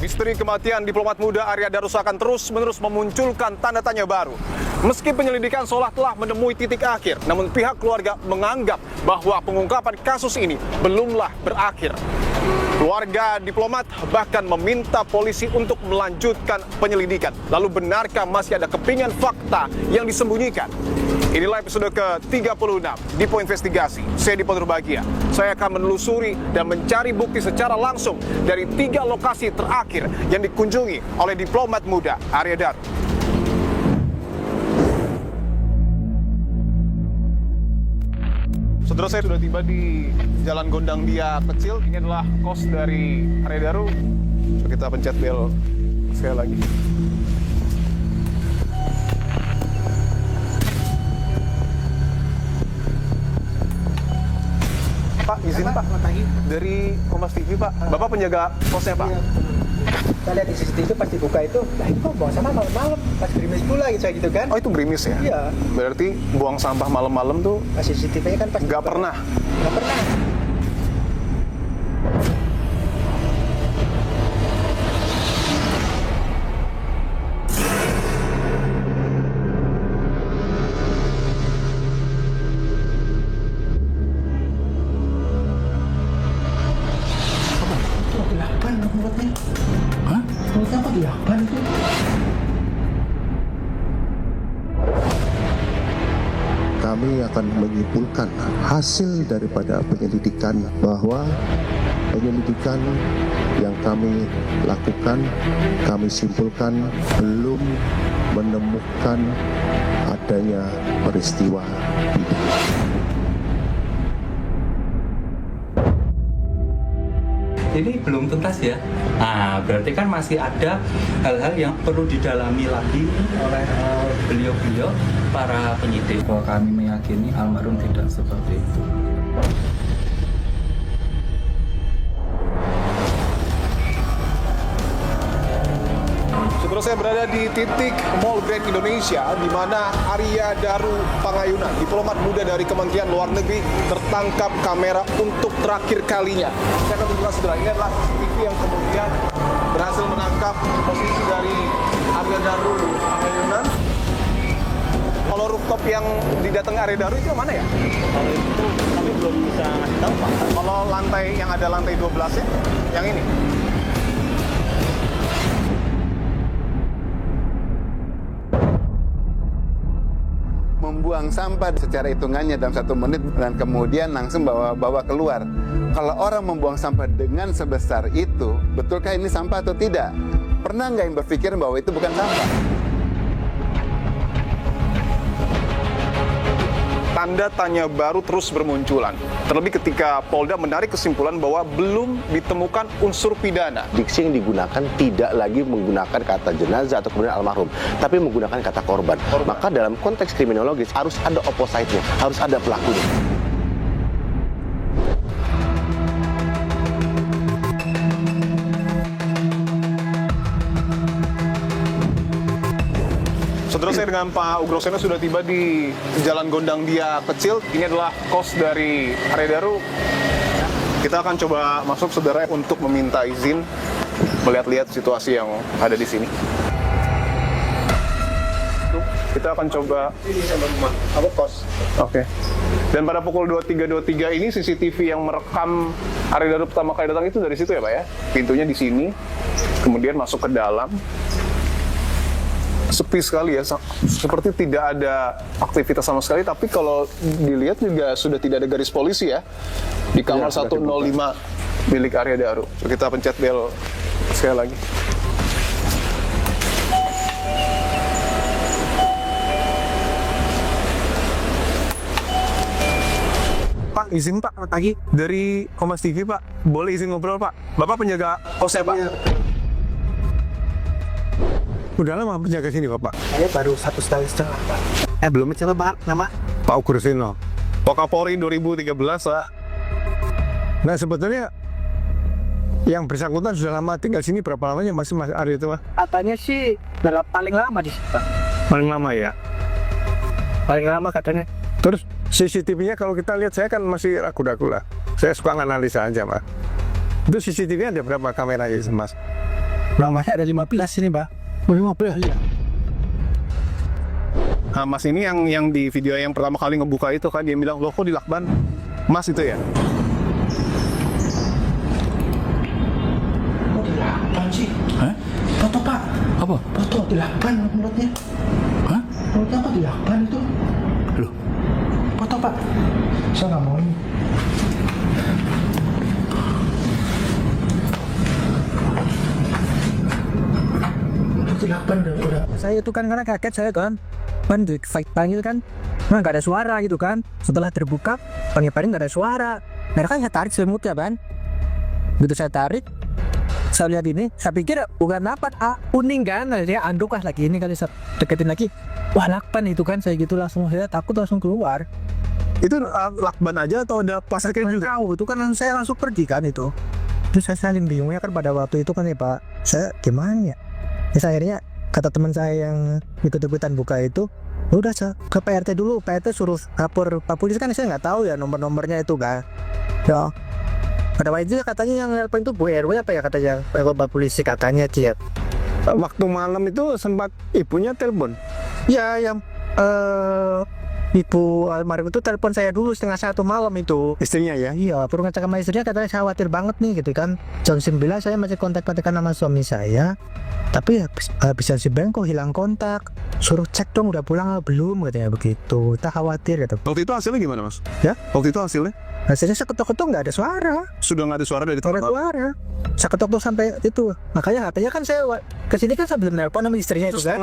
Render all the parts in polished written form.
Misteri kematian diplomat muda Arya Darus akan terus-menerus memunculkan tanda tanya baru. Meski penyelidikan seolah telah menemui titik akhir, namun pihak keluarga menganggap bahwa pengungkapan kasus ini belumlah berakhir. Keluarga diplomat bahkan meminta polisi untuk melanjutkan penyelidikan. Lalu benarkah masih ada kepingan fakta yang disembunyikan? Inilah episode ke-36 di Poin Investigasi. Saya Dipo Nurbahagia. Saya akan menelusuri dan mencari bukti secara langsung dari 3 lokasi terakhir yang dikunjungi oleh diplomat muda Arya Darus. Saudara, saya sudah tiba di Jalan Gondang Dia Kecil. Ini adalah kos dari Arya Darus. Kita pencet bel sekali lagi. Pak, izin Pak. Dari Kompas TV Pak. Bapak penjaga kosnya Pak. Kita lihat di CCTV pas dibuka itu, lah ini kok buang sampah malam-malam, pas gerimis pula gitu kan? Oh, itu gerimis ya? Iya. Berarti buang sampah malam-malam tuh Pas CCTV-nya kan pas nggak pernah? Nggak pernah. Kami akan menyimpulkan hasil daripada penyelidikan bahwa penyelidikan yang kami lakukan, kami simpulkan belum menemukan adanya peristiwa pidana. Ini belum tuntas ya. Nah, berarti kan masih ada hal-hal yang perlu didalami lagi oleh beliau-beliau para penyidik. Bahwa kami meyakini almarhum tidak seperti itu. Saudara, saya berada di titik Mall Grand Indonesia, di mana Arya Darus Pangayunan, diplomat muda dari Kementerian Luar Negeri, tertangkap kamera untuk terakhir kalinya. Saya akan tunjukkan saudara, ini adalah CCTV yang kemudian berhasil menangkap posisi dari Arya Darus Pangayunan. Kalau rooftop yang didatangi Arya Darus itu mana ya? Kalau itu kami belum bisa ngasih tahu Pak. Kalau lantai yang ada lantai 12-nya, yang ini. Membuang sampah secara hitungannya dalam 1 menit dan kemudian langsung bawa keluar. Kalau orang membuang sampah dengan sebesar itu, betulkah ini sampah atau tidak? Pernah nggak yang berpikir bahwa itu bukan sampah? Tanda tanya baru terus bermunculan. Terlebih ketika Polda menarik kesimpulan bahwa belum ditemukan unsur pidana. Diksi yang digunakan tidak lagi menggunakan kata jenazah atau kemudian almarhum, tapi menggunakan kata korban. Maka dalam konteks kriminologis harus ada opposite-nya, harus ada pelakunya. Saudara, saya dengan Pak Ugroseno sudah tiba di Jalan Gondang Dia Kecil. Ini adalah kos dari Arya Darus. Kita akan coba masuk, saudara, untuk meminta izin melihat-lihat situasi yang ada di sini. Kita akan coba. Ini sama rumah, apa kos? Oke. Dan pada pukul 23.23 ini CCTV yang merekam Arya Darus pertama kali datang itu dari situ ya Pak ya? Pintunya di sini, kemudian masuk ke dalam. Sepi sekali ya, seperti tidak ada aktivitas sama sekali, tapi kalau dilihat juga sudah tidak ada garis polisi ya di kamar 105 milik Arya Darus. Kita pencet bel sekali lagi. Pak, izin Pak, pagi dari Kompas TV Pak, boleh izin ngobrol Pak? Bapak penjaga kosnya Pak? Udah lama penjaga sini Bapak? Saya baru 1,5 tahun Pak. Belum siapa Pak nama? Pak Ugroseno. Wakapolri 2013 Pak. Nah sebetulnya yang bersangkutan sudah lama tinggal sini, berapa lamanya Mas Arya itu Pak? Katanya sih paling lama di sini Pak. Paling lama ya? Paling lama katanya. Terus CCTV-nya kalau kita lihat, saya kan masih ragu-ragu lah. Saya suka analisa aja Pak. Itu CCTV ada berapa kameranya Mas? Lamanya ada 15 ini, Pak. 15 ya. Nah, Mas ini yang di video yang pertama kali ngebuka itu kan dia bilang, loh kok dilakban? Mas itu ya? Kok dilakban sih? Hah? Foto, Pak. Apa? Foto dilakban mulutnya. Hah? Mulutnya kok dilakban itu? Loh, Foto, Pak. Saya nggak mau ini. Dilakban udah. Saya itu kan karena kaget saya kan panggil kan, nah nggak ada suara gitu kan. Setelah terbuka panggil nggak ada suara. Nah kan saya tarik selimutnya kan. Begitu saya tarik, saya lihat ini, saya pikir bukan apa, kuning kan, dia anduk lah lagi ini kali saya deketin lagi. Wah lakban itu kan, saya gitu langsung saya takut langsung keluar. Itu lakban aja atau ada pasar kayak juga? Tahu itu kan saya langsung pergi kan itu. Terus saya saling bingungnya kan pada waktu itu kan ya Pak, saya gimana ya? Terus akhirnya kata teman saya yang ikut-ikutan buka itu, udah saya ke PRT dulu, PRT suruh lapor Pak Polisi kan saya nggak tahu ya nomor-nomornya itu kan. Ya, pada waktu itu katanya yang nelpon itu Bu RW apa ya katanya, Pak Polisi katanya Ciat. Waktu malam itu sempat ibunya telepon. Ya yang Ibu almarhum itu telepon saya dulu 1:30 malam itu. Istrinya ya? Iya, perlu ngecek sama istrinya katanya saya khawatir banget nih gitu kan. Jam 9 saya masih kontak-kontakan sama suami saya. Tapi habis jam 9 kok hilang kontak. Suruh cek dong udah pulang atau belum katanya begitu. Kita khawatir gitu. Waktu itu hasilnya gimana Mas? Ya? Waktu itu hasilnya? Hasilnya saya ketok-ketok nggak ada suara. Sudah nggak ada suara dari Nggak ada tempat? suara. Saya ketok-ketok sampai itu. Makanya katanya kan saya kesini kan sambil nelpon sama istrinya itu Terus kan.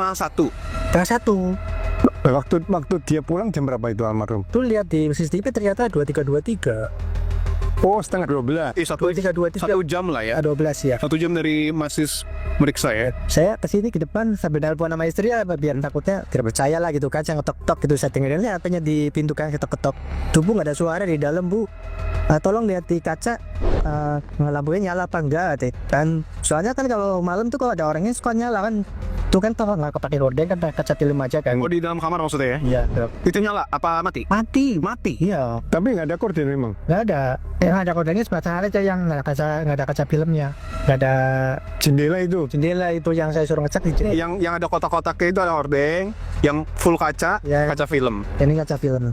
setengah 1. Waktu dia pulang jam berapa itu almarhum? Tuh lihat di CCTV ternyata 23.23. Oh, setengah 12. 1 jam lah ya. 12 ya. 1 jam dari Masis meriksa ya. Saya kesini ke depan sambil nelpon sama istri ya biar takutnya tidak percaya lah gitu kan. Saya ngetok-tok gitu, saya tinggalin apanya di pintu kan, ketok-ketok. Tuh Bu nggak ada suara di dalam Bu. Tolong lihat di kaca lampunya nyala apa enggak kan. Soalnya kan kalau malam tuh kalau ada orangnya suka nyala kan. Tuh kan kalau nggak kepake horden kan kaca film aja kan. Oh di dalam kamar maksudnya ya? Iya. Itu nyala apa mati? Mati. Iya. Tapi nggak ada korden memang. Nggak ada. Yang ada kordennya sebatas aja yang nggak ada kaca filmnya. Nggak ada Jendela itu. jendela itu yang saya suruh ngecek di sini. Yang ada kotak-kotaknya itu ada hordeng, yang full kaca, Ya. kaca film. Ini kaca film.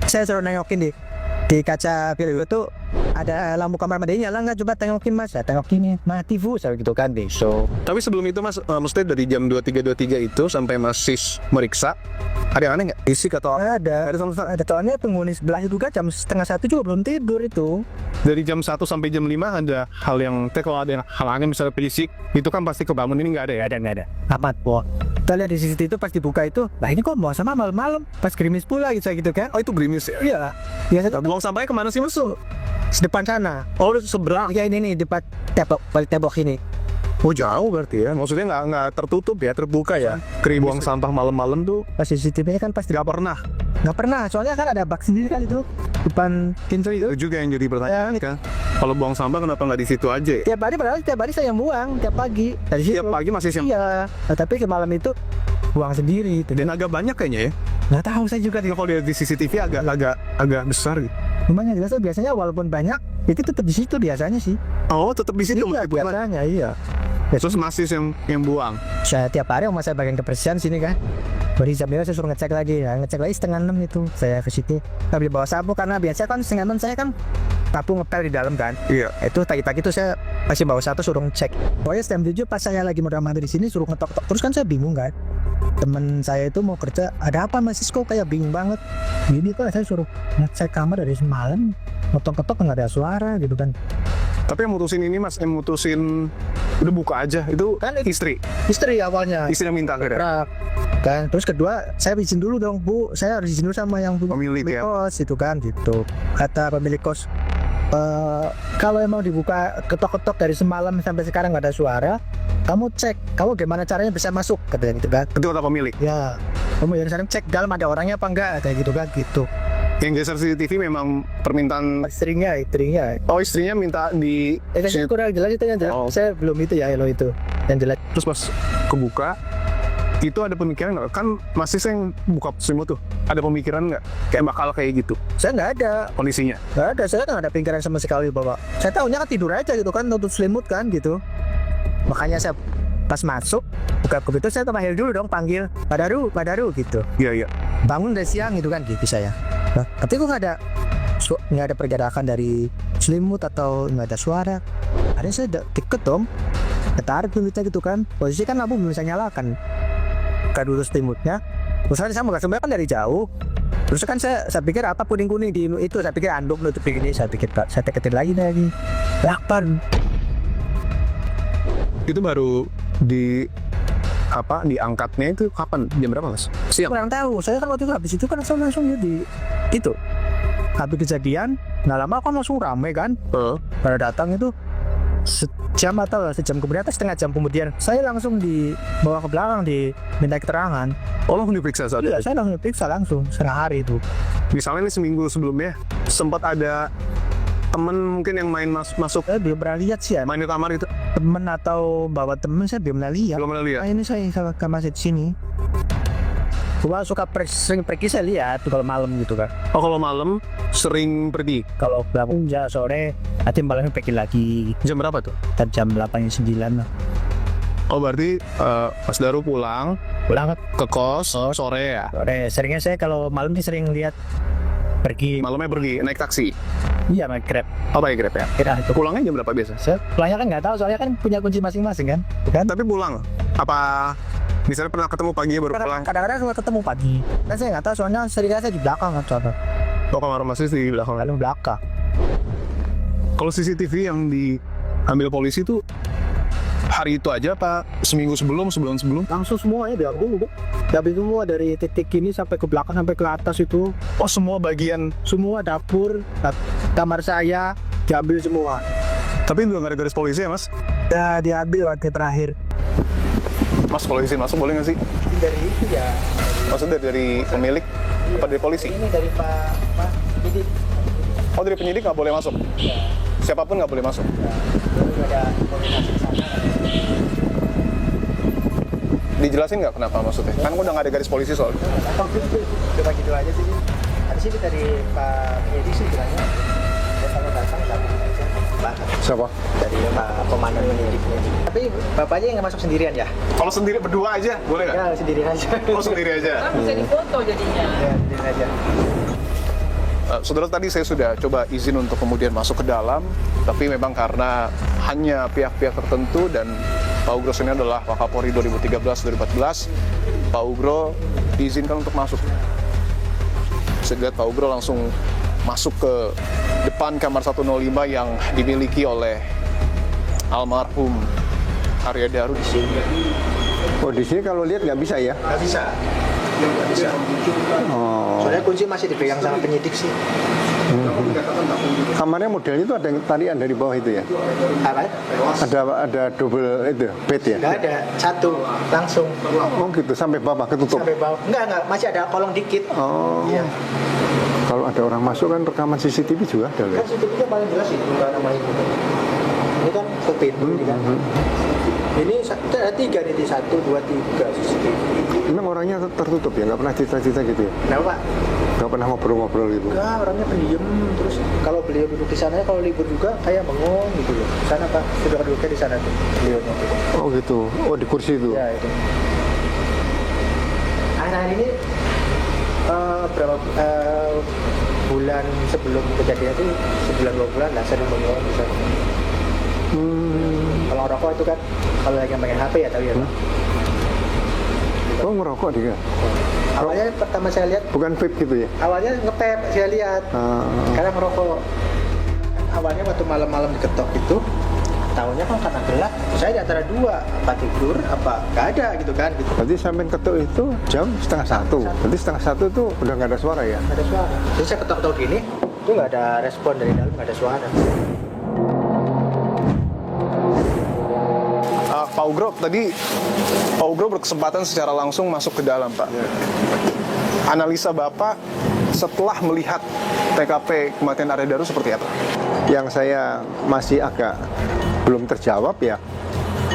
Saya suruh nengokin di kaca film itu ada lampu kamar mandinya nyala nggak, coba tengokin Mas. Saya tengokin nih mati Bu, saya gitu kan besok. Tapi sebelum itu Mas, maksudnya dari jam 23.23 itu sampai Masis meriksa, ada yang aneh nggak? Isik atau apa? Ada soalnya penghuni sebelah itu kan jam 12:30 juga belum tidur itu. Dari jam 1 sampai jam 5 ada hal yang, kalau ada yang hal aneh misalnya berisik, itu kan pasti kebangun, ini nggak ada ya? Nggak ada. Amat Po. Kita lihat di CCTV itu pas dibuka itu, lah ini kok mau sama malam-malam pas gerimis pula gitu kan. Oh itu gerimis ya? Iya. Biasa Buang sampahnya kemana sih Mas? depan sana. Oh seberang? Ya ini nih depan balik tembok ini. Oh jauh berarti ya? Maksudnya nggak tertutup ya, terbuka ya? Buang sampah malam-malam tuh Pas CCTV kan pasti nggak pernah. nggak pernah, soalnya kan ada bak sendiri kan itu depan pintu itu. Itu juga yang jadi pertanyaan kan. Kalau buang sampah kenapa nggak di situ aja ya? Tiap hari padahal tiap hari saya yang buang tiap pagi dari situ. Tiap pagi masih siang. Iya. Nah, tapi ke malam itu buang sendiri. Dan agak banyak kayaknya ya. Nggak tahu saya juga. Kalau lihat di CCTV agak besar gitu. Lumayan jelas biasanya walaupun banyak itu tetap di situ biasanya sih. Oh tetap di situ. Iya biasanya iya. Terus masih yang buang. Saya tiap hari sama saya bagian kebersihan sini kan. Baru jam 5 saya suruh ngecek lagi ya, ngecek lagi 5:30 itu saya ke situ. Nggak boleh bawa sapu karena biasanya kan 5:30 saya kan sapu ngepel di dalam kan. Iya. Itu pagi-pagi itu saya masih bawa sapu suruh ngecek. Pokoknya jam 7 pas saya lagi mau mandi di sini suruh ngetok-tok terus kan saya bingung kan. Temen saya itu mau kerja, ada apa Mas Sisko kayak bingung banget. Jadi kok saya suruh ngecek kamar dari semalam, ngetok-ketok nggak ada suara gitu kan. Tapi yang mutusin ini Mas, yang mutusin udah buka aja itu Kan istri. Istri awalnya. Istri yang minta akhirnya. Kan terus kedua saya izin dulu dong Bu, saya harus izin dulu sama yang Pemilik ya. kos itu kan gitu. Kata pemilik kos, kalau emang dibuka ketok-ketok dari semalam sampai sekarang nggak ada suara, kamu cek, kamu gimana caranya bisa masuk katanya gitu kan. Itu kata pemilik. Ya, kamu yang sekarang cek dalam ada orangnya apa enggak kayak gitu kan gitu. Yang geser CCTV memang permintaan. Istrinya. Oh istrinya minta di. Saya kurang jelas itu yang jelas. Oh. Saya belum itu ya lo itu yang jelas. Terus pas kebuka itu ada pemikiran nggak? Kan masih saya buka selimut tuh. Ada pemikiran nggak? Kayak bakal kayak gitu Saya nggak ada. kondisinya. Nggak ada, saya nggak ada pikiran sama sekali Bapak. Saya tahunya kan tidur aja gitu kan, nutup selimut kan gitu. Makanya saya pas masuk buka pintu saya panggil dulu dong, panggil Pak Daru gitu. Iya, iya. Bangun udah siang gitu kan gitu saya. Nah, tapi kok nggak ada pergerakan dari selimut atau nggak ada suara. Akhirnya saya deket dong, ketarik selimutnya gitu kan. Posisi kan lampu belum bisa nyalakan. Buka dulu selimutnya. Terus saya buka selimutnya kan dari jauh. Terus kan saya pikir apa kuning-kuning di itu, saya pikir anduk nutup begini, saya deketin lagi. Lakban. Itu baru diangkatnya itu kapan? Jam berapa, Mas? Siang. Kurang tahu. Saya kan waktu itu habis itu kan langsung di itu. Habis kejadian, nggak lama kan langsung rame kan. Pada datang itu sejam kemudian atau setengah jam kemudian saya langsung dibawa ke belakang diminta keterangan. Oh, langsung diperiksa saat itu? Iya, saya langsung diperiksa langsung setengah hari itu. Misalnya nih seminggu sebelumnya sempat ada temen mungkin yang main masuk. Saya belum pernah lihat sih ya. Main di kamar itu? Temen atau bawa temen saya belum pernah lihat. Belum pernah lihat? Nah, ini saya masih di sini. Gua suka sering pergi saya lihat kalau malam gitu kan. Oh, kalau malam sering pergi? Kalau bangun sore nanti malamnya pergi lagi. Jam berapa tuh? Jam 8-9 lah. Oh, berarti Mas Daru pulang ke kos sore ya? Sore. Seringnya saya kalau malam sih sering lihat pergi. Malamnya pergi naik taksi? Iya, naik Grab. Oh, pakai Grab ya? Kira itu. Pulangnya jam berapa biasa? Saya pulangnya kan nggak tahu soalnya kan punya kunci masing-masing kan. Tapi pulang apa? Misalnya pernah ketemu pagi baru pulang? Kadang-kadang suka ketemu pagi. Kan saya nggak tahu soalnya seringnya saya di belakang kan soalnya. Oh, kamar Mas di belakang? Lalu belakang. Kalau CCTV yang diambil polisi tuh hari itu aja Pak? Seminggu sebelum, sebulan sebelum? Langsung semuanya diambil, Bu. Diambil semua dari titik ini sampai ke belakang sampai ke atas itu. Oh, semua bagian? Semua dapur, kamar saya diambil semua. Tapi belum ada garis polisi ya, Mas? Udah diambil waktu terakhir. Mas, kalau izin masuk boleh nggak sih? Dari itu ya. Maksudnya dari pemilik apa dari polisi? Ini dari Pak penyidik. Oh, dari penyidik nggak boleh masuk? Ya. Siapapun nggak boleh masuk? Ya. Itu ada koordinasi ke sana. Dijelasin nggak kenapa maksudnya? Kan udah nggak ada garis polisi soalnya. Cuma gitu aja sih. Di sini dari Pak penyidik sih bilangnya dia kalau datang satu aja. Siapa? Dari Pak Komandan penyidiknya. Tapi bapaknya yang nggak masuk sendirian ya? Kalau sendiri berdua aja, boleh nggak? Ya, sendiri aja. Oh, sendiri aja? Bisa difoto jadinya. Ya, sendiri aja. Saudara, tadi saya sudah coba izin untuk kemudian masuk ke dalam, tapi memang karena hanya pihak-pihak tertentu dan Pak Ugro ini adalah Wakapolri 2013-2014, Pak Ugro diizinkan untuk masuk. Sehingga Pak Ugro langsung masuk ke depan kamar 105 yang dimiliki oleh almarhum Arya Daru di sini. Oh, di sini kalau lihat nggak bisa ya? Nggak bisa. Nggak bisa. Oh. Soalnya kunci masih dipegang sama penyidik sih. Kamarnya modelnya itu ada yang tarian dari bawah itu ya? Apa? Ada double itu bed ya? Nggak ada, satu langsung. Oh gitu, sampai bawah ketutup? Sampai bawah. Enggak, masih ada kolong dikit. Oh. Iya. Kalau ada orang masuk kan rekaman CCTV juga ada. Kan CCTV-nya paling jelas itu, nggak nama itu. Ini kan ke pintu ini kan. Ini ada 3 nih, 1, 2, 3 CCTV. Memang orangnya tertutup ya, nggak pernah cerita-cerita gitu ya? Kenapa, Pak? Nggak pernah ngobrol-ngobrol gitu? Enggak, orangnya pendiam. Terus kalau beliau duduk di sana, kalau libur juga kayak bengong gitu loh. Sana Pak, sudah duduknya di sana tuh beliaunya. Oh gitu, oh di kursi itu? Ya itu. Akhir-akhir ini berapa bulan sebelum kejadian itu, sebulan 2 bulan lah sering bengong di sana. Kalau rokok itu kan, kalau lagi pakai HP ya tahu ya Pak. Oh ngerokok dia? Awalnya pertama saya lihat, Bukan vape gitu ya? awalnya ngepep saya lihat. Sekarang ngerokok. Awalnya waktu malam-malam diketok itu, tahunya kan karena gelap. Saya di antara 2, apa tidur, apa nggak ada gitu kan. Gitu. Berarti sampai ketuk itu jam 12:30. Berarti 12:30 itu udah nggak ada suara ya? Nggak ada suara. Jadi saya ketok-ketok gini, itu nggak ada respon dari dalam, nggak ada suara. Pak Ugro, tadi Pak Ugro berkesempatan secara langsung masuk ke dalam, Pak. Analisa Bapak setelah melihat TKP kematian Arya Daru seperti apa? Yang saya masih agak belum terjawab ya,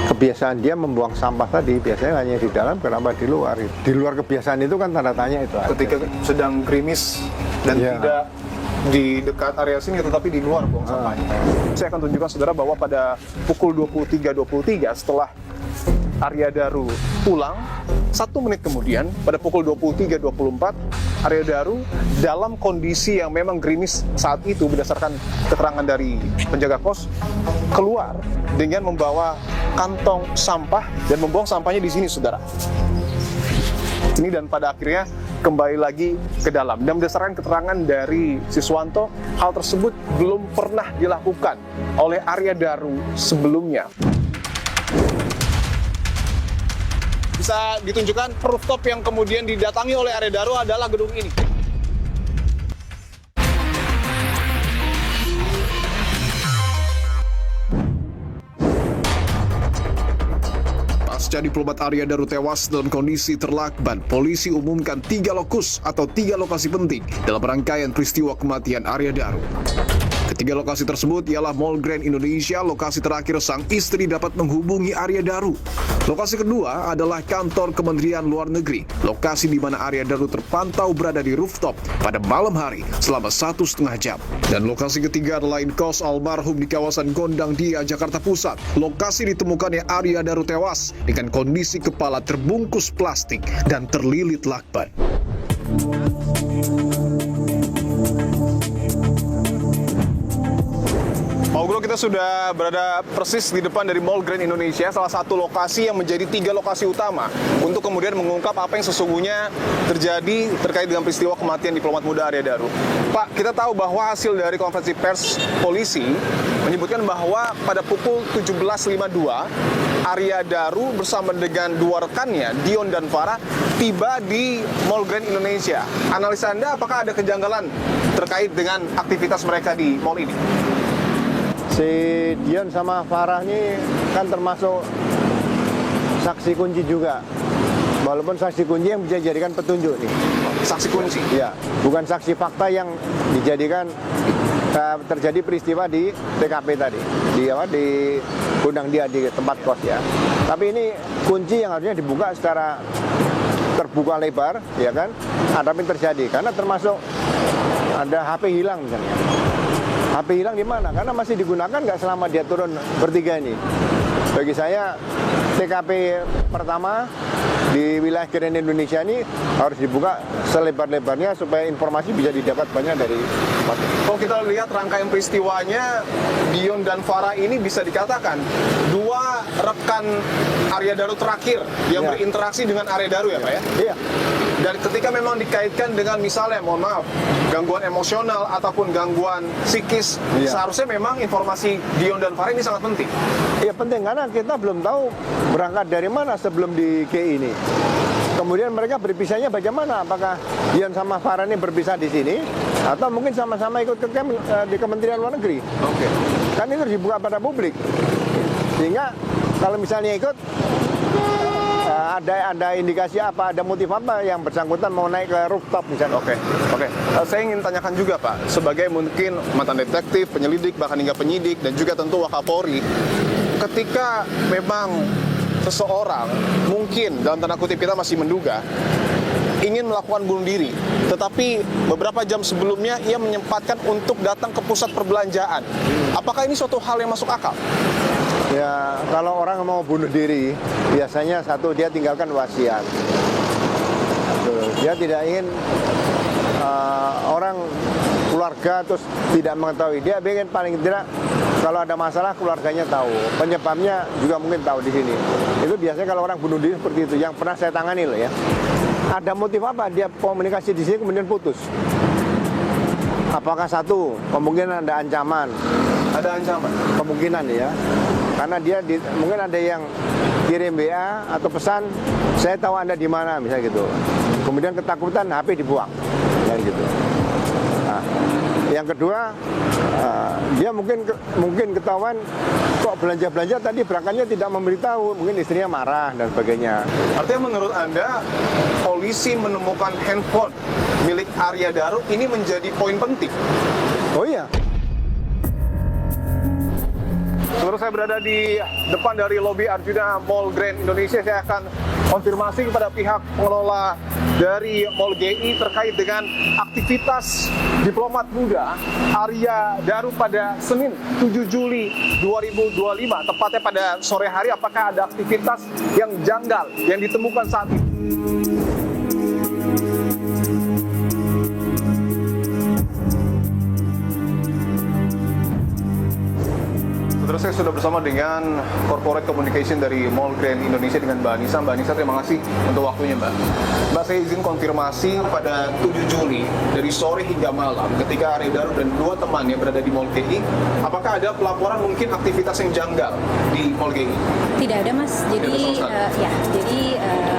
kebiasaan dia membuang sampah tadi biasanya hanya di dalam, kenapa di luar? Di luar kebiasaan itu kan tanda tanya itu. Ketika sedang gerimis dan Ya. tidak di dekat area sini, tetapi di luar buang sampahnya. Saya akan tunjukkan saudara bahwa pada pukul 23.23 setelah Arya Daru pulang, 1 menit kemudian pada pukul 23.24 Arya Daru dalam kondisi yang memang gerimis saat itu berdasarkan keterangan dari penjaga kos keluar dengan membawa kantong sampah dan membuang sampahnya di sini saudara. Ini dan pada akhirnya kembali lagi ke dalam. Dan berdasarkan keterangan dari Siswanto, hal tersebut belum pernah dilakukan oleh Arya Daru sebelumnya. Bisa ditunjukkan rooftop yang kemudian didatangi oleh Arya Daru adalah gedung ini. Pasca diplomat Arya Daru tewas dalam kondisi terlakban, polisi umumkan 3 lokus atau 3 lokasi penting dalam rangkaian peristiwa kematian Arya Daru. Ketiga lokasi tersebut ialah Mall Grand Indonesia, lokasi terakhir sang istri dapat menghubungi Arya Daru. Lokasi kedua adalah kantor Kementerian Luar Negeri, lokasi di mana Arya Daru terpantau berada di rooftop pada malam hari selama 1,5 jam. Dan lokasi ketiga adalah kos almarhum di kawasan Gondang Dia, Jakarta Pusat. Lokasi ditemukannya Arya Daru tewas dengan kondisi kepala terbungkus plastik dan terlilit lakban. Pak Ugro, kita sudah berada persis di depan dari Mall Grand Indonesia, salah satu lokasi yang menjadi 3 lokasi utama untuk kemudian mengungkap apa yang sesungguhnya terjadi terkait dengan peristiwa kematian diplomat muda Arya Daru. Pak, kita tahu bahwa hasil dari konferensi pers polisi menyebutkan bahwa pada pukul 17.52 Arya Daru bersama dengan 2 rekannya, Dion dan Farah, tiba di Mall Grand Indonesia. Analisa Anda, apakah ada kejanggalan terkait dengan aktivitas mereka di mall ini? Si Dion sama Farah ini kan termasuk saksi kunci juga. Walaupun saksi kunci yang bisa dijadikan petunjuk nih. Saksi kunci? Ya, bukan saksi fakta yang dijadikan terjadi peristiwa di TKP tadi. Di Gondang Dia, di tempat kos ya. Tapi ini kunci yang harusnya dibuka secara terbuka lebar, ya kan? Tapi terjadi karena termasuk ada HP hilang misalnya. HP hilang di mana? Karena masih digunakan nggak selama dia turun bertiga ini. Bagi saya, TKP pertama di wilayah Grand Indonesia ini harus dibuka selebar-lebarnya supaya informasi bisa didapat banyak dari tempat. Kalau kita lihat rangkaian peristiwanya, Dion dan Farah ini bisa dikatakan 2 rekan Arya Daru terakhir yang berinteraksi dengan Arya Daru ya Pak ya? Iya. Dan ketika memang dikaitkan dengan misalnya, mohon maaf, gangguan emosional ataupun gangguan psikis, seharusnya memang informasi Dion dan Farah ini sangat penting. Iya penting karena kita belum tahu berangkat dari mana sebelum di KI ini. Kemudian mereka berpisahnya bagaimana? Apakah Dion sama Farah ini berpisah di sini atau mungkin sama-sama ikut ke di Kementerian Luar Negeri? Oke. Kan itu harus dibuka pada publik. Sehingga kalau misalnya ikut ada indikasi apa, ada motif apa yang bersangkutan mau naik ke rooftop misalnya. Oke. Saya ingin tanyakan juga Pak, sebagai mungkin mantan detektif, penyelidik, bahkan hingga penyidik, dan juga tentu Wakapolri, ketika memang seseorang mungkin dalam tanda kutip kita masih menduga ingin melakukan bunuh diri, tetapi beberapa jam sebelumnya ia menyempatkan untuk datang ke pusat perbelanjaan. Apakah ini suatu hal yang masuk akal? Ya, kalau orang mau bunuh diri, biasanya satu dia tinggalkan wasiat. Dia tidak ingin orang keluarga terus tidak mengetahui. Dia ingin paling tidak kalau ada masalah keluarganya tahu. Penyebabnya juga mungkin tahu di sini. Itu biasanya kalau orang bunuh diri seperti itu. Yang pernah saya tangani loh ya. Ada motif apa? Dia komunikasi di sini kemudian putus. Apakah satu kemungkinan ada ancaman? Ada ancaman? Kemungkinan ya. Karena dia mungkin ada yang kirim WA atau pesan, saya tahu Anda di mana, misalnya gitu. Kemudian ketakutan HP dibuang, ya gitu. Nah, yang kedua, dia mungkin ketahuan kok belanja tadi berangkatnya tidak memberitahu, mungkin istrinya marah dan sebagainya. Artinya menurut Anda, polisi menemukan handphone milik Arya Daru ini menjadi poin penting? Oh iya. Seluruh saya berada di depan dari lobi Arjuna Mall Grand Indonesia. Saya akan konfirmasi kepada pihak pengelola dari Mall GI terkait dengan aktivitas diplomat muda Arya Daru pada Senin 7 Juli 2025, tepatnya pada sore hari. Apakah ada aktivitas yang janggal yang ditemukan saat ini? Saudara, saya sudah bersama dengan Corporate Communication dari Mall Grand Indonesia dengan Mbak Anissa. Mbak Anissa, terima kasih untuk waktunya, Mbak. Mbak, saya izin konfirmasi pada 7 Juli dari sore hingga malam ketika Arya Daru dan 2 temannya berada di Mall GI, apakah ada pelaporan mungkin aktivitas yang janggal di Mall GI? Tidak ada, Mas. Jadi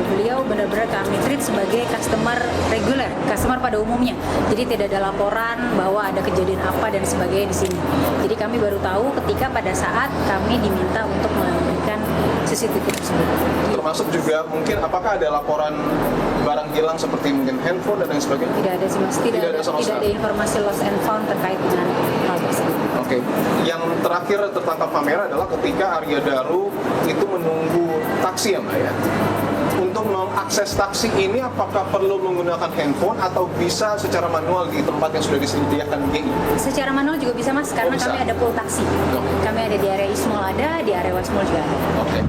beliau benar-benar kami treat sebagai customer reguler, customer pada umumnya. Jadi tidak ada laporan bahwa ada kejadian apa dan sebagainya di sini. Jadi kami baru tahu ketika pada saat kami diminta untuk memberikan CCTV tersebut. Termasuk juga mungkin apakah ada laporan barang hilang seperti mungkin handphone dan lain sebagainya? Tidak ada sih, Mas. Tidak ada informasi lost and found terkait dengan hal tersebut. Oke. Yang terakhir tertangkap kamera adalah ketika Arya Daru itu menunggu taksi ya, Mbak ya. Untuk mengakses taksi ini apakah perlu menggunakan handphone atau bisa secara manual di tempat yang sudah disediakan GI? Secara manual juga bisa, Mas, karena kami ada pool taksi. Kami ada di area East Mall, ada di area West Mall juga ada. Oke.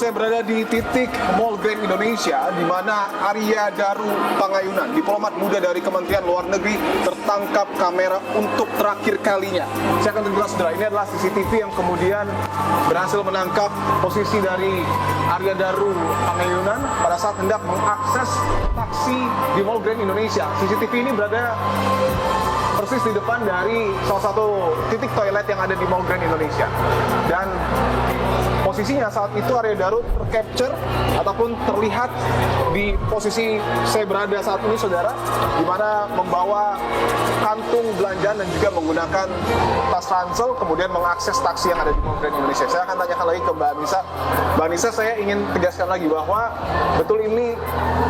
Saya berada di titik Mall Grand Indonesia di mana Arya Daru Pangayunan, diplomat muda dari Kementerian Luar Negeri, tertangkap kamera untuk terakhir kalinya. Saya akan tunjukkan, saudara, ini adalah CCTV yang kemudian berhasil menangkap posisi dari Arya Daru Pangayunan pada saat hendak mengakses taksi di Mall Grand Indonesia. CCTV ini berada persis di depan dari salah satu titik toilet yang ada di Mall Grand Indonesia. Dan posisinya saat itu Arya Daru tercapture ataupun terlihat di posisi saya berada saat ini, saudara, di mana membawa kantung belanjaan dan juga menggunakan tas ransel, kemudian mengakses taksi yang ada di Mall Grand Indonesia. Saya akan tanyakan lagi ke Mbak Anissa. Mbak Anissa, saya ingin tegaskan lagi bahwa betul ini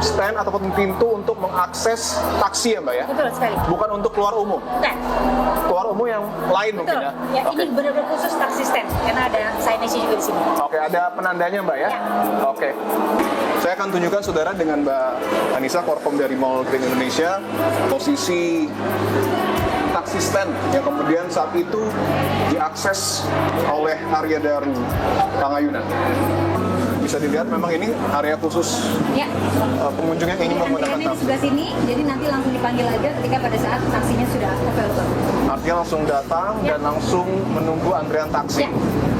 stand ataupun pintu untuk mengakses taksi ya, Mbak ya? Betul sekali. Bukan untuk keluar umum? Bukan. Keluar umum yang lain Betul. mungkin ya? Ya, ini benar-benar khusus taksi stand, karena ada signage juga di sini. Oke, ada penandanya Mbak ya? Ya. Oke. Saya akan tunjukkan, saudara, dengan Mbak Anissa, Korkom dari Mall Grand Indonesia, posisi taksi stand yang kemudian saat itu diakses oleh Arya Daru Pangayunan. Bisa dilihat memang ini area khusus pengunjung yang ingin menggunakan taksi. Di sebelah sini, jadi nanti langsung dipanggil aja ketika pada saat taksinya sudah available. Artinya langsung datang dan langsung menunggu antrian taksi.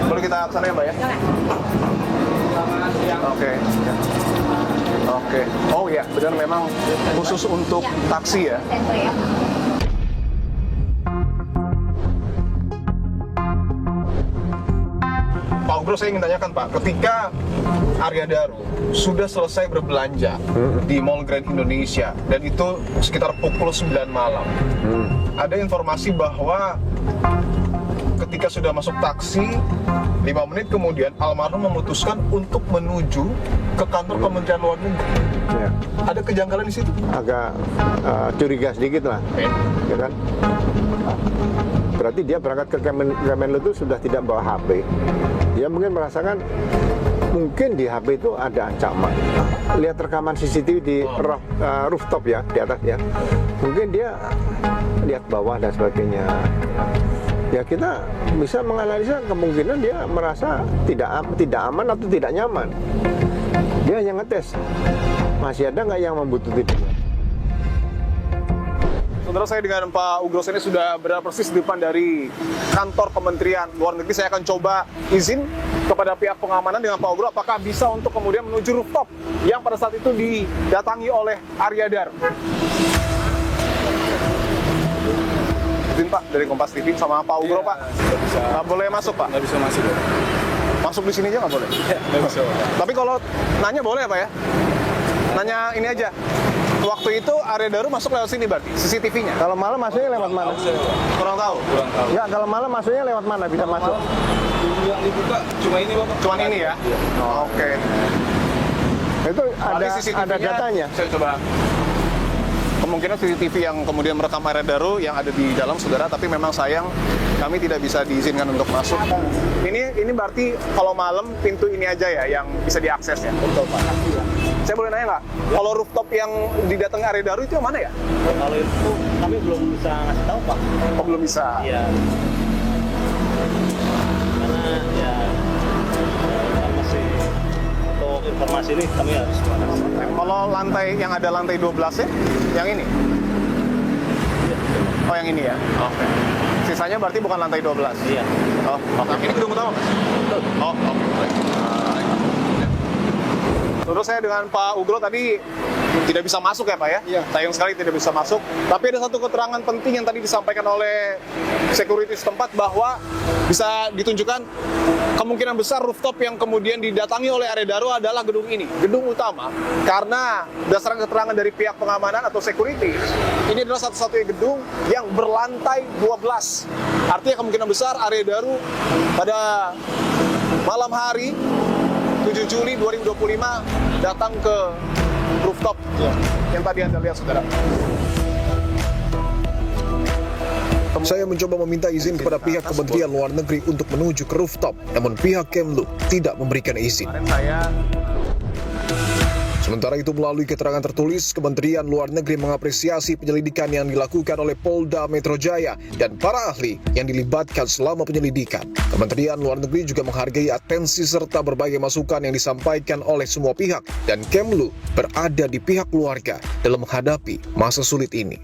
Boleh kita ke sana ya, Mbak ya? Oke. Oke. Oh ya, benar, memang khusus untuk taksi ya. Pak Ugro, saya ingin tanyakan, Pak, ketika Arya Daru sudah selesai berbelanja di Mall Grand Indonesia dan itu sekitar pukul 9 malam, ada informasi bahwa ketika sudah masuk taksi 5 menit kemudian almarhum memutuskan untuk menuju ke kantor Kementerian Luar Negeri. Ya. Ada kejanggalan di situ? Agak curiga sedikit lah, ya kan? Berarti dia berangkat ke Kemenlu itu sudah tidak bawa HP. Dia mungkin merasakan mungkin di HP itu ada ancaman. Lihat rekaman CCTV di rooftop ya, di atas ya. Mungkin dia lihat bawah dan sebagainya. Ya kita bisa menganalisa kemungkinan dia merasa tidak aman atau tidak nyaman. Dia hanya ngetes masih ada nggak yang membutuhkan dia. Saudara, saya dengan Pak Ugros ini sudah berada persis di depan dari kantor Kementerian Luar Negeri. Saya akan coba izin kepada pihak pengamanan dengan Pak Ugro apakah bisa untuk kemudian menuju rooftop yang pada saat itu didatangi oleh Arya Daru. Izin Pak dari Kompas TV sama Pak Ugro, Pak. Nggak boleh masuk, Pak? Nggak bisa masuk. Masuk di sini aja nggak boleh? Nggak bisa. Tapi kalau nanya boleh ya, Pak ya? Nanya ini aja. Waktu itu Arya Daru masuk lewat sini berarti, CCTV-nya? Kalau malam masuknya lewat mana? Kurang tahu? Ya, kalau malam masuknya lewat mana bisa masuk? Yang dibuka cuma ini, Bapak. Cuma ini ya? Oke. Itu Berarti CCTV-nya ada datanya. Saya coba kemungkinan CCTV yang kemudian merekam area daru yang ada di dalam, saudara, tapi memang sayang kami tidak bisa diizinkan untuk masuk. Ini berarti kalau malam pintu ini aja ya yang bisa diakses ya? Betul, Pak. Saya boleh nanya nggak? Kalau rooftop yang didatangi area daru itu yang mana ya? Kalau itu kami belum bisa ngasih tahu, Pak. Oh, belum bisa? Iya. Karena ya masih untuk informasi ini kami harus bahas. Kalau lantai yang ada lantai 12 ya, yang ini? Oh, yang ini ya? Oke. Sisanya berarti bukan lantai 12? Iya. Oh, oke. Ini gedung utama, Mas? Oh, oke. Terus saya dengan Pak Ugro tadi tidak bisa masuk ya, Pak ya? Iya. Sayang sekali tidak bisa masuk. Tapi ada satu keterangan penting yang tadi disampaikan oleh security setempat bahwa bisa ditunjukkan kemungkinan besar rooftop yang kemudian didatangi oleh area daru adalah gedung ini, gedung utama. Karena berdasarkan keterangan dari pihak pengamanan atau security, ini adalah satu-satunya gedung yang berlantai 12. Artinya kemungkinan besar area daru pada malam hari 7 Juli 2025 datang ke rooftop yang tadi Anda lihat, saudara. Saya mencoba meminta izin kepada pihak Kementerian Luar Negeri untuk menuju ke rooftop, namun pihak Kemlu tidak memberikan izin. Sementara itu, melalui keterangan tertulis, Kementerian Luar Negeri mengapresiasi penyelidikan yang dilakukan oleh Polda Metro Jaya dan para ahli yang dilibatkan selama penyelidikan. Kementerian Luar Negeri juga menghargai atensi serta berbagai masukan yang disampaikan oleh semua pihak, dan Kemlu berada di pihak keluarga dalam menghadapi masa sulit ini.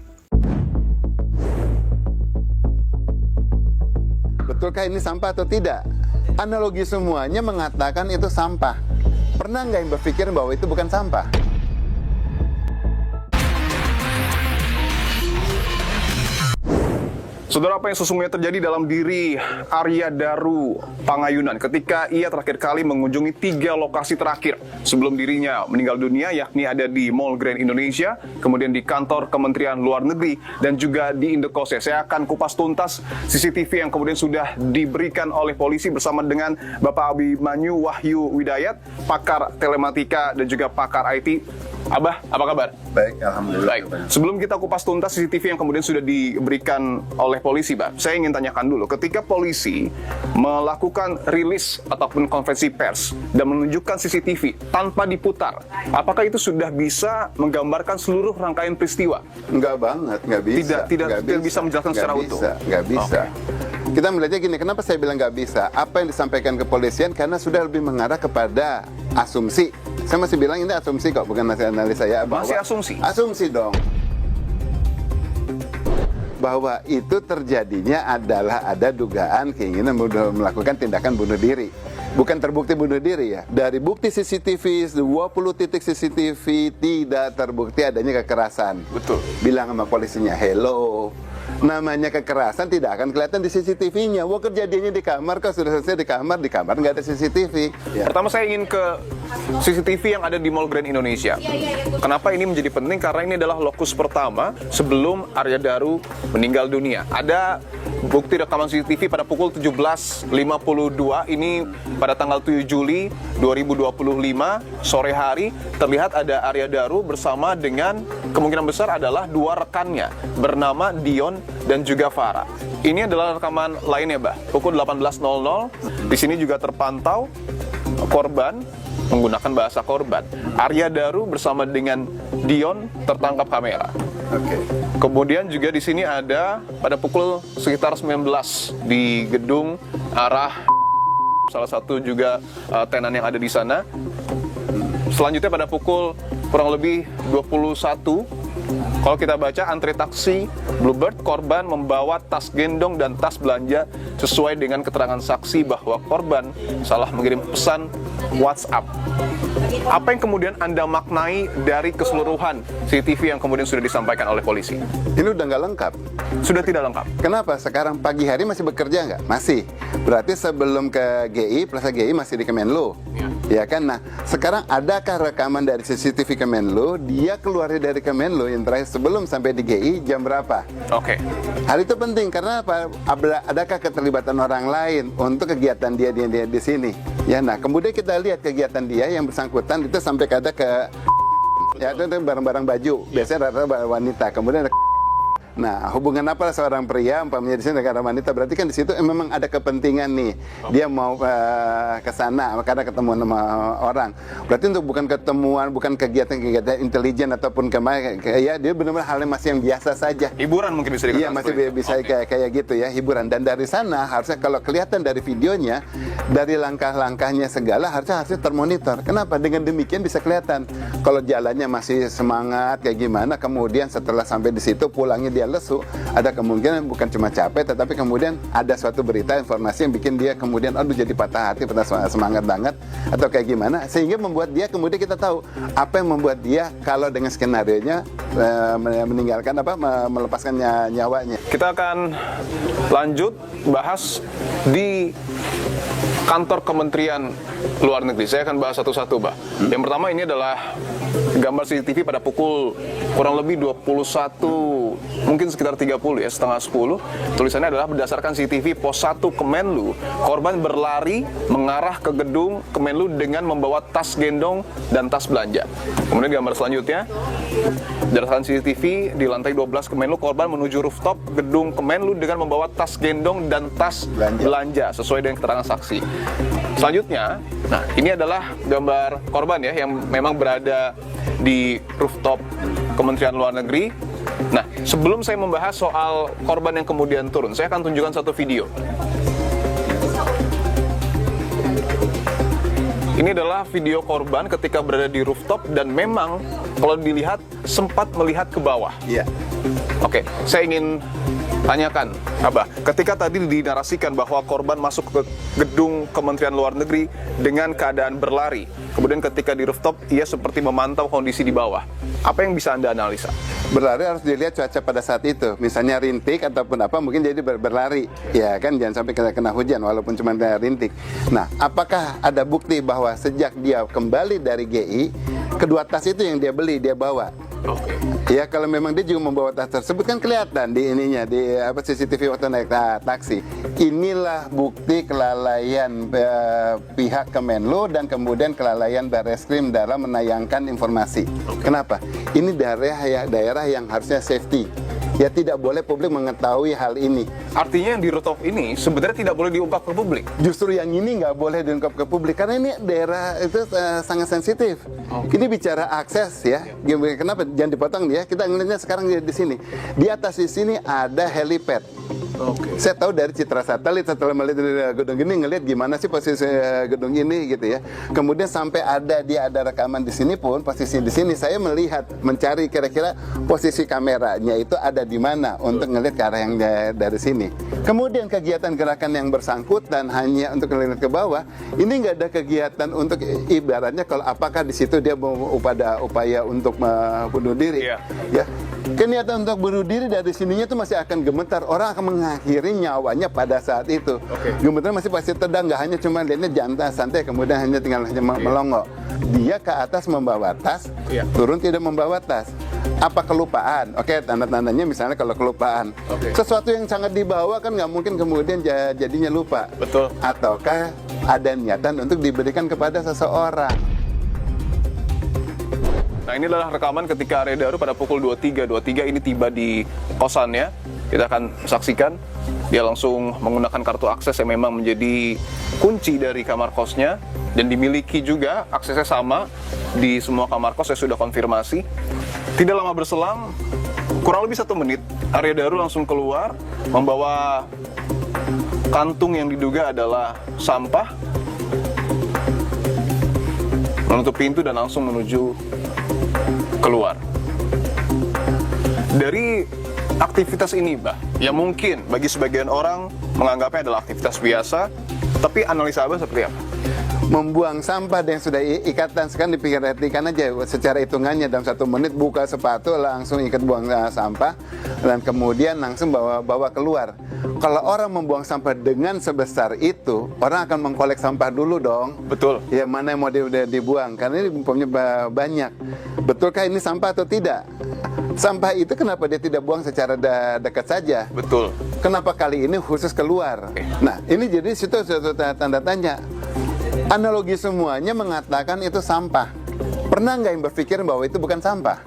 Betulkah ini sampah atau tidak? Analogi semuanya mengatakan itu sampah. Pernah nggak yang berpikir bahwa itu bukan sampah? Saudara, apa yang sesungguhnya terjadi dalam diri Arya Daru Pangayunan ketika ia terakhir kali mengunjungi 3 lokasi terakhir sebelum dirinya meninggal dunia, yakni ada di Mall Grand Indonesia, kemudian di kantor Kementerian Luar Negeri, dan juga di Indekos. Saya akan kupas tuntas CCTV yang kemudian sudah diberikan oleh polisi bersama dengan Bapak Abimanyu Wahyu Widayat, pakar telematika dan juga pakar IT. Abah, apa kabar? Baik, alhamdulillah. Baik. Sebelum kita kupas tuntas CCTV yang kemudian sudah diberikan oleh polisi, Bah, saya ingin tanyakan dulu, ketika polisi melakukan rilis ataupun konferensi pers dan menunjukkan CCTV tanpa diputar, apakah itu sudah bisa menggambarkan seluruh rangkaian peristiwa? Enggak banget, nggak bisa. Tidak bisa menjelaskan secara utuh? Nggak bisa. Okay. Kita melihatnya gini, kenapa saya bilang nggak bisa? Apa yang disampaikan kepolisian karena sudah lebih mengarah kepada asumsi. Saya masih bilang ini asumsi kok, bukan masih analisa ya. Masih asumsi? Asumsi dong. Bahwa itu terjadinya adalah ada dugaan keinginan melakukan tindakan bunuh diri. Bukan terbukti bunuh diri ya. Dari bukti CCTV, 20 titik CCTV tidak terbukti adanya kekerasan. Betul. Bilang sama polisinya, hello. Namanya kekerasan tidak akan kelihatan di CCTV-nya. Wah, kejadiannya di kamar, kok sudah selesai di kamar nggak ada CCTV. Ya. Pertama saya ingin ke CCTV yang ada di Mall Grand Indonesia. Kenapa ini menjadi penting? Karena ini adalah lokus pertama sebelum Arya Daru meninggal dunia. Ada bukti rekaman CCTV pada pukul 17.52, ini pada tanggal 7 Juli 2025, sore hari, terlihat ada Arya Daru bersama dengan kemungkinan besar adalah 2 rekannya, bernama Dion dan juga Farah. Ini adalah rekaman lainnya, Bah. Pukul 18.00, di sini juga terpantau korban menggunakan bahasa korban. Arya Daru bersama dengan Dion tertangkap kamera. Oke. Kemudian juga di sini ada pada pukul sekitar 19 di gedung arah salah satu juga tenan yang ada di sana. Selanjutnya pada pukul kurang lebih 21, kalau kita baca antre taksi Bluebird, korban membawa tas gendong dan tas belanja sesuai dengan keterangan saksi bahwa korban salah mengirim pesan WhatsApp. Apa yang kemudian Anda maknai dari keseluruhan CCTV yang kemudian sudah disampaikan oleh polisi? Ini udah nggak lengkap. Sudah tidak lengkap. Kenapa? Sekarang pagi hari masih bekerja nggak? Masih. Berarti sebelum ke GI, Plaza GI masih di Kemenlu. Ya kan? Nah, sekarang adakah rekaman dari CCTV Kemenlu? Dia keluar dari Kemenlu yang terakhir sebelum sampai di GI jam berapa? Oke. Hal itu penting karena apa? Adakah keterlibatan orang lain untuk kegiatan dia di sini? Ya, nah kemudian kita lihat kegiatan dia yang bersangkutan itu sampai ada ke Ya, itu barang-barang baju. Biasanya rata-rata wanita. Kemudian ada nah, hubungan apa seorang pria umpamanya di sini dengan wanita, berarti kan di situ memang ada kepentingan nih. Dia mau ke sana karena ketemu sama orang. Berarti untuk bukan ketemuan, bukan kegiatan-kegiatan intelijen ataupun ya dia benar-benar halnya masih yang biasa saja. Hiburan mungkin bisa dikatakan. Iya, masih bisa kayak gitu ya, hiburan. Dan dari sana harusnya kalau kelihatan dari videonya, dari langkah-langkahnya segala harusnya termonitor. Kenapa? Dengan demikian bisa kelihatan kalau jalannya masih semangat kayak gimana, kemudian setelah sampai di situ pulangnya dia lesu, ada kemungkinan bukan cuma capek, tetapi kemudian ada suatu berita, informasi yang bikin dia kemudian aduh jadi patah hati, patah semangat banget, atau kayak gimana, sehingga membuat dia kemudian kita tahu apa yang membuat dia kalau dengan skenario-nya meninggalkan melepaskan nyawanya. Kita akan lanjut bahas di kantor Kementerian Luar Negeri. Saya akan bahas satu-satu, Bah. Yang pertama ini adalah gambar CCTV pada pukul kurang lebih 21, mungkin sekitar 30 ya, setengah 10. Tulisannya adalah berdasarkan CCTV pos 1 Kemenlu, korban berlari mengarah ke gedung Kemenlu dengan membawa tas gendong dan tas belanja. Kemudian gambar selanjutnya, berdasarkan CCTV di lantai 12 Kemenlu, korban menuju rooftop gedung Kemenlu dengan membawa tas gendong dan tas belanja sesuai dengan keterangan saksi. Selanjutnya, nah ini adalah gambar korban ya yang memang berada di rooftop Kementerian Luar Negeri. Nah, sebelum saya membahas soal korban yang kemudian turun, saya akan tunjukkan satu video. Ini adalah video korban ketika berada di rooftop dan memang kalau dilihat sempat melihat ke bawah. Iya. Oke, saya ingin tanyakan, Abah, ketika tadi dinarasikan bahwa korban masuk ke gedung Kementerian Luar Negeri dengan keadaan berlari, kemudian ketika di rooftop ia seperti memantau kondisi di bawah. Apa yang bisa Anda analisa? Berlari harus dilihat cuaca pada saat itu. Misalnya rintik ataupun apa, mungkin jadi berlari. Ya kan, jangan sampai kena hujan walaupun cuma rintik. Nah, apakah ada bukti bahwa sejak dia kembali dari GI, kedua tas itu yang dia beli, dia bawa? Ya, kalau memang dia juga membawa tas tersebut kan kelihatan di ininya, di CCTV waktu naik taksi. Inilah bukti kelalaian pihak Kemenlu dan kemudian kelalaian Barreskrim dalam menayangkan informasi. Kenapa? Ini daerah yang harusnya safety. Ya, tidak boleh publik mengetahui hal ini. Artinya yang di rooftop ini sebenarnya tidak boleh diungkap ke publik? Justru yang ini nggak boleh diungkap ke publik karena ini daerah itu sangat sensitif. Ini bicara akses ya. Kenapa? Jangan dipotong ya. Kita ngelihatnya sekarang di sini. Di atas di sini ada helipad. Saya tahu dari citra satelit setelah melihat gedung ini, ngelihat gimana sih posisi gedung ini gitu ya. Kemudian sampai dia ada rekaman di sini pun, posisi di sini saya melihat, mencari kira-kira posisi kameranya itu ada di mana untuk ngelihat ke arah yang dari sini. Kemudian kegiatan gerakan yang bersangkutan hanya untuk ngelihat ke bawah, ini nggak ada kegiatan untuk ibaratnya kalau apakah di situ dia mau upaya untuk bunuh diri. Ya. Niatan untuk bunuh diri dari sininya itu masih akan gemetar. Orang akan mengakhiri nyawanya pada saat itu. Gemetar masih pasti tendang, nggak hanya cuma lihatnya jantai santai kemudian hanya tinggal melongo. Dia ke atas membawa tas, turun tidak membawa tas. Apa kelupaan? Oke, tanda-tandanya misalnya kalau kelupaan. Sesuatu yang sangat dibawa kan nggak mungkin kemudian jadinya lupa. Betul. Ataukah ada niatan untuk diberikan kepada seseorang? Nah, ini adalah rekaman ketika Arya Daru pada pukul 23.23 ini tiba di kosannya. Kita akan saksikan dia langsung menggunakan kartu akses yang memang menjadi kunci dari kamar kosnya dan dimiliki juga aksesnya sama di semua kamar kos. Saya sudah konfirmasi. Tidak lama berselang, kurang lebih 1 menit, Arya Daru langsung keluar membawa kantung yang diduga adalah sampah, menutup pintu dan langsung menuju keluar. Dari aktivitas ini, Bah, ya mungkin bagi sebagian orang menganggapnya adalah aktivitas biasa, tapi analisa Abah seperti apa? Membuang sampah yang sudah ikatan, sekarang dipikirkan aja secara hitungannya dalam 1 menit buka sepatu langsung ikat buang sampah dan kemudian langsung bawa keluar. Kalau orang membuang sampah dengan sebesar itu, orang akan mengkolek sampah dulu dong. Betul. Ya, mana yang mau dibuang karena ini umpamanya banyak. Betulkah ini sampah atau tidak? Sampah itu kenapa dia tidak buang secara dekat saja? Betul. Kenapa kali ini khusus keluar? Nah, ini jadi situ tanda tanya. Analogi semuanya mengatakan itu sampah. Pernah nggak yang berpikir bahwa itu bukan sampah?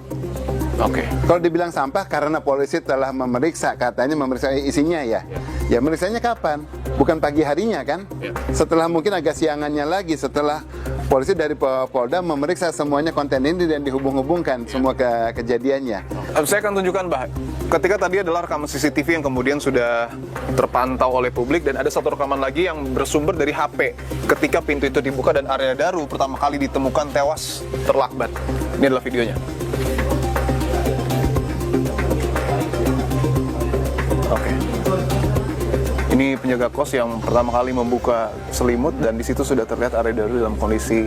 Oke. Kalau dibilang sampah karena polisi telah memeriksa, katanya memeriksa isinya ya. Ya meriksanya kapan? Bukan pagi harinya kan? Setelah mungkin agak siangannya lagi, setelah polisi dari Polda memeriksa semuanya konten ini dan dihubung-hubungkan semua kejadiannya. Saya akan tunjukkan, Mbak. Ketika tadi adalah rekaman CCTV yang kemudian sudah terpantau oleh publik, dan ada satu rekaman lagi yang bersumber dari HP ketika pintu itu dibuka dan Arya Daru pertama kali ditemukan tewas terlakbat. Ini adalah videonya. Oke. Ini penjaga kos yang pertama kali membuka selimut dan di situ sudah terlihat Arya Daru dalam kondisi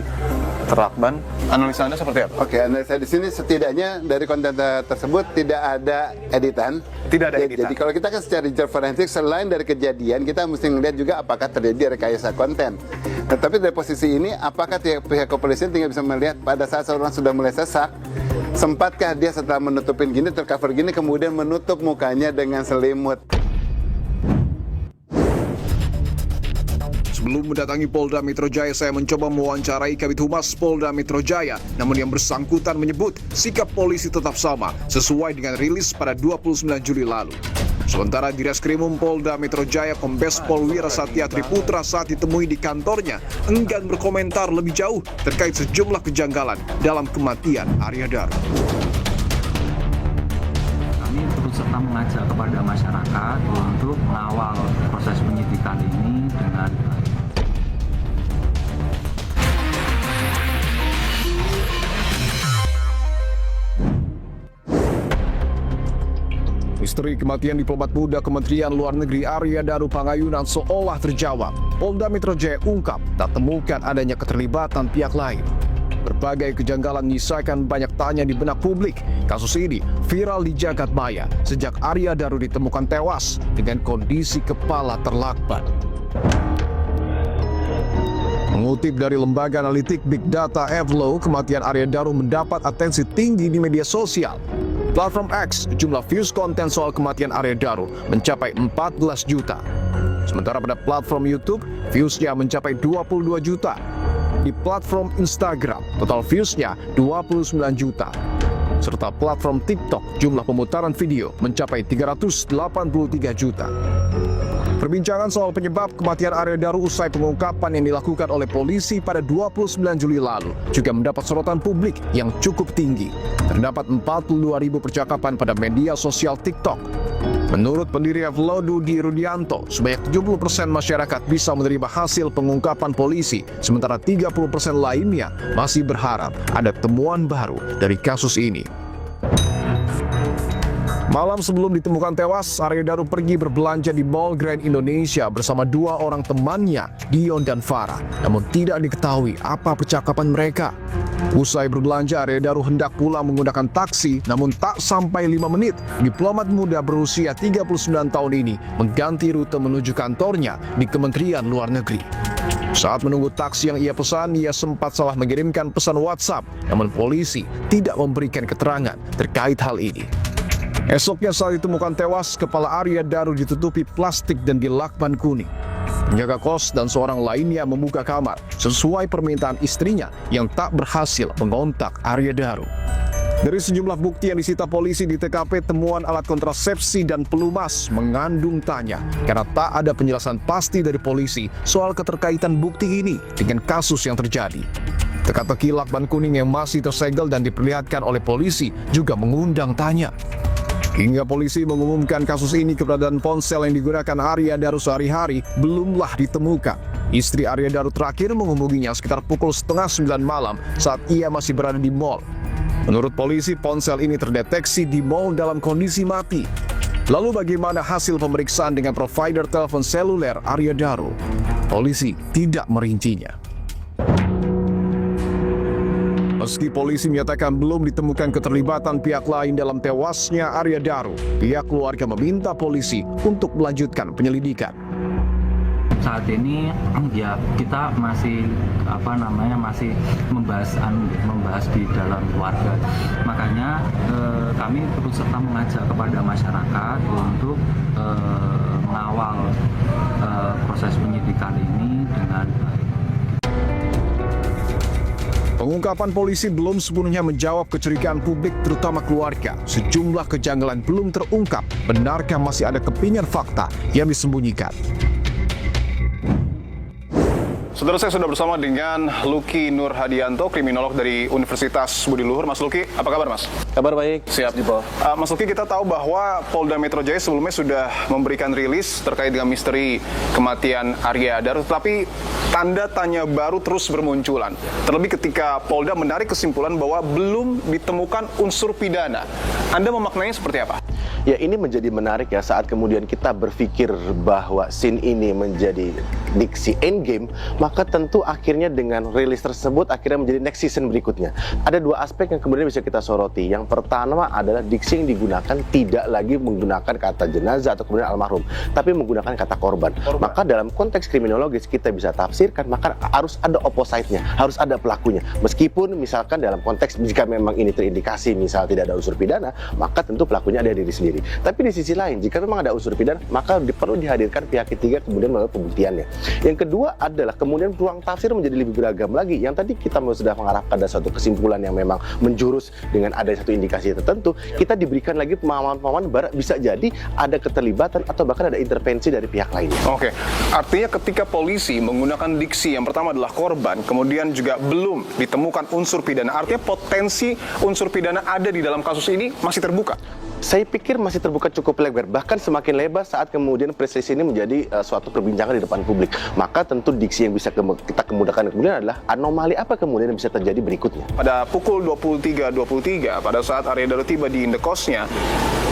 terlakban. Analisa Anda seperti apa? Oke, analisa di sini setidaknya dari konten tersebut tidak ada editan. Tidak ada editan. Jadi kalau kita kan secara digital forensik, selain dari kejadian, kita mesti melihat juga apakah terjadi rekayasa konten. Tetapi dari posisi ini, apakah pihak kepolisian tinggal bisa melihat pada saat seorang sudah mulai sesak, sempatkah dia setelah menutupin gini, tercover gini, kemudian menutup mukanya dengan selimut. Sebelum mendatangi Polda Metro Jaya, saya mencoba mewawancarai Kabid Humas Polda Metro Jaya. Namun yang bersangkutan menyebut sikap polisi tetap sama, sesuai dengan rilis pada 29 Juli lalu. Sementara di Reskrimum Polda Metro Jaya, Kombes Pol Wira Satya Triputra saat ditemui di kantornya enggan berkomentar lebih jauh terkait sejumlah kejanggalan dalam kematian Arya Daru. Kami turut serta mengajak kepada masyarakat untuk mengawal proses penyidikan ini dengan Misteri kematian diplomat muda Kementerian Luar Negeri Arya Daru Pangayunan seolah terjawab. Polda Metro Jaya ungkap tak temukan adanya keterlibatan pihak lain. Berbagai kejanggalan menyisakan banyak tanya di benak publik. Kasus ini viral di jagat maya sejak Arya Daru ditemukan tewas dengan kondisi kepala terlakban. Mengutip dari lembaga analitik Big Data Evlo, kematian Arya Daru mendapat atensi tinggi di media sosial. Platform X, jumlah views konten soal kematian Arya Daru mencapai 14 juta. Sementara pada platform YouTube, viewsnya mencapai 22 juta. Di platform Instagram, total viewsnya 29 juta. Serta platform TikTok, jumlah pemutaran video mencapai 383 juta. Perbincangan soal penyebab kematian Arya Daru usai pengungkapan yang dilakukan oleh polisi pada 29 Juli lalu juga mendapat sorotan publik yang cukup tinggi. Terdapat 42.000 percakapan pada media sosial TikTok. Menurut pendiri Evlo Dudi Rudianto, sebanyak 70% masyarakat bisa menerima hasil pengungkapan polisi, sementara 30% lainnya masih berharap ada temuan baru dari kasus ini. Malam sebelum ditemukan tewas, Arya Daru pergi berbelanja di Mall Grand Indonesia bersama dua orang temannya, Dion dan Farah. Namun tidak diketahui apa percakapan mereka. Usai berbelanja, Arya Daru hendak pulang menggunakan taksi, namun tak sampai 5 menit, diplomat muda berusia 39 tahun ini mengganti rute menuju kantornya di Kementerian Luar Negeri. Saat menunggu taksi yang ia pesan, ia sempat salah mengirimkan pesan WhatsApp, namun polisi tidak memberikan keterangan terkait hal ini. Esoknya saat ditemukan tewas, kepala Arya Daru ditutupi plastik dan dilakban kuning. Penjaga kos dan seorang lainnya membuka kamar sesuai permintaan istrinya yang tak berhasil mengontak Arya Daru. Dari sejumlah bukti yang disita polisi di TKP, temuan alat kontrasepsi dan pelumas mengandung tanya karena tak ada penjelasan pasti dari polisi soal keterkaitan bukti ini dengan kasus yang terjadi. Teka-teki lakban kuning yang masih tersegel dan diperlihatkan oleh polisi juga mengundang tanya. Hingga polisi mengumumkan kasus ini, keberadaan ponsel yang digunakan Arya Daru sehari-hari belumlah ditemukan. Istri Arya Daru terakhir menghubunginya sekitar pukul 8:30 malam saat ia masih berada di mall. Menurut polisi, ponsel ini terdeteksi di mall dalam kondisi mati. Lalu bagaimana hasil pemeriksaan dengan provider telepon seluler Arya Daru? Polisi tidak merincinya. Meski polisi menyatakan belum ditemukan keterlibatan pihak lain dalam tewasnya Arya Daru, pihak keluarga meminta polisi untuk melanjutkan penyelidikan. Saat ini ya kita masih masih membahas di dalam keluarga. Makanya kami terus serta mengajak kepada masyarakat untuk mengawal proses penyidikan ini dengan baik. pengungkapan polisi belum sepenuhnya menjawab kecurigaan publik terutama keluarga. Sejumlah kejanggalan belum terungkap. Benarkah masih ada kepingan fakta yang disembunyikan? Saudara, saya sudah bersama dengan Luki Nur Hadianto, kriminolog dari Universitas Budi Luhur. Mas Luki, apa kabar Mas? Kabar baik. Siap. Mas Luki, kita tahu bahwa Polda Metro Jaya sebelumnya sudah memberikan rilis terkait dengan misteri kematian Arya Daro, tetapi tanda tanya baru terus bermunculan. Terlebih ketika Polda menarik kesimpulan bahwa belum ditemukan unsur pidana. Anda memaknainya seperti apa? Ya, ini menjadi menarik ya saat kemudian kita berpikir bahwa scene ini menjadi diksi endgame, maka tentu akhirnya dengan rilis tersebut akhirnya menjadi next season berikutnya. Ada dua aspek yang kemudian bisa kita soroti. Yang pertama adalah diksi yang digunakan tidak lagi menggunakan kata jenazah atau kemudian almarhum, tapi menggunakan kata korban. Maka dalam konteks kriminologis kita bisa tafsirkan, maka harus ada opposite-nya, harus ada pelakunya. Meskipun misalkan dalam konteks jika memang ini terindikasi misal tidak ada unsur pidana, maka tentu pelakunya ada diri sendiri. Tapi di sisi lain, jika memang ada unsur pidana, maka perlu dihadirkan pihak ketiga kemudian melalui pembuktiannya. Yang kedua adalah kemudian ruang tafsir menjadi lebih beragam lagi. Yang tadi kita sudah mengarahkan pada suatu kesimpulan yang memang menjurus dengan ada satu indikasi tertentu, kita diberikan lagi pemahaman-pemahaman bisa jadi ada keterlibatan atau bahkan ada intervensi dari pihak lainnya. Oke, artinya ketika polisi menggunakan diksi yang pertama adalah korban, kemudian juga belum ditemukan unsur pidana, artinya potensi unsur pidana ada di dalam kasus ini masih terbuka? Saya pikir masih terbuka cukup lebar, bahkan semakin lebar saat kemudian presisi ini menjadi suatu perbincangan di depan publik. Maka tentu diksi yang bisa kita kemudakan kemudian adalah anomali apa kemudian yang bisa terjadi berikutnya. Pada pukul 23.23 pada saat Arya Daro tiba di indekosnya,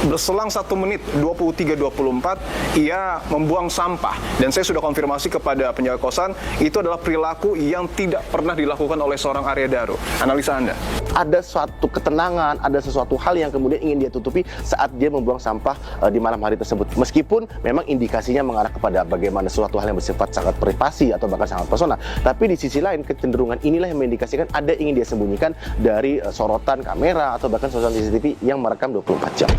berselang 1 menit 23.24 ia membuang sampah, dan saya sudah konfirmasi kepada penjaga kosan itu adalah perilaku yang tidak pernah dilakukan oleh seorang Arya Daro. Analisa Anda? Ada suatu ketenangan, ada sesuatu hal yang kemudian ingin dia tutupi saat dia membuang sampah di malam hari tersebut. Meskipun memang indikasinya mengarah kepada bagaimana suatu hal yang bersifat sangat privasi atau bahkan sangat personal, tapi di sisi lain kecenderungan inilah yang mengindikasikan ada ingin dia sembunyikan dari sorotan kamera atau bahkan sorotan CCTV yang merekam 24 jam.